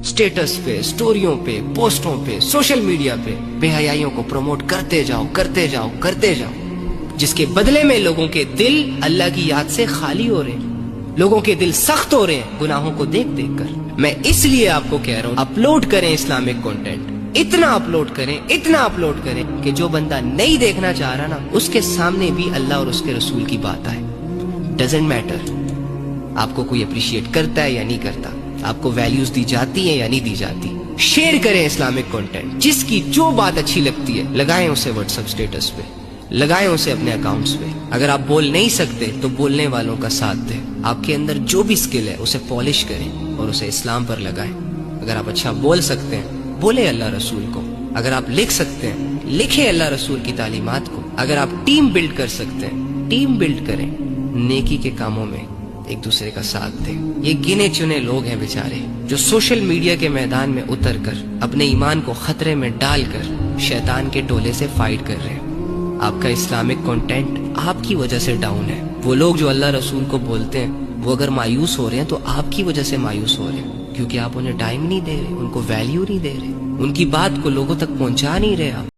Status पे, स्टोरियों पे, पोस्टों पे, सोशल मीडिया पे बेहयाइयों को प्रमोट करते जाओ करते जाओ करते जाओ, जिसके बदले में लोगों के दिल अल्लाह की याद से खाली हो रहे हैं, लोगों के दिल सख्त हो रहे हैं गुनाहों को देख देख कर। मैं इसलिए आपको कह रहा हूँ, अपलोड करें इस्लामिक कंटेंट, इतना अपलोड करें कि जो बंदा नहीं देखना चाह रहा ना, उसके सामने भी अल्लाह और उसके रसूल की बात आए। डजेंट मैटर आपको कोई अप्रिशिएट करता है या नहीं करता, आपको वैल्यूज दी जाती है या नहीं दी जाती। शेयर करें इस्लामिक कंटेंट, जिसकी जो बात अच्छी लगती है लगाएं उसे व्हाट्सएप स्टेटस पे, लगाएं उसे अपने अकाउंट्स पे। अगर आप बोल नहीं सकते तो बोलने वालों का साथ दें। आपके अंदर जो भी स्किल है उसे पॉलिश करें और उसे इस्लाम पर लगाएं। अगर आप अच्छा बोल सकते हैं, बोले अल्लाह रसूल को। अगर आप लिख सकते हैं, लिखे अल्लाह रसूल की तालीमात को। अगर आप टीम बिल्ड कर सकते हैं, टीम बिल्ड करें। नेकी के कामों में एक दूसरे का साथ दें। ये गिने चुने लोग हैं बेचारे, जो सोशल मीडिया के मैदान में उतरकर अपने ईमान को खतरे में डालकर शैतान के टोले से फाइट कर रहे हैं। आपका इस्लामिक कंटेंट आपकी वजह से डाउन है। वो लोग जो अल्लाह रसूल को बोलते हैं, वो अगर मायूस हो रहे हैं तो आपकी वजह से मायूस हो रहे हैं, क्योंकि आप उन्हें टाइम नहीं दे रहे, उनको वैल्यू नहीं दे रहे, उनकी बात को लोगों तक पहुंचा नहीं रहे आप।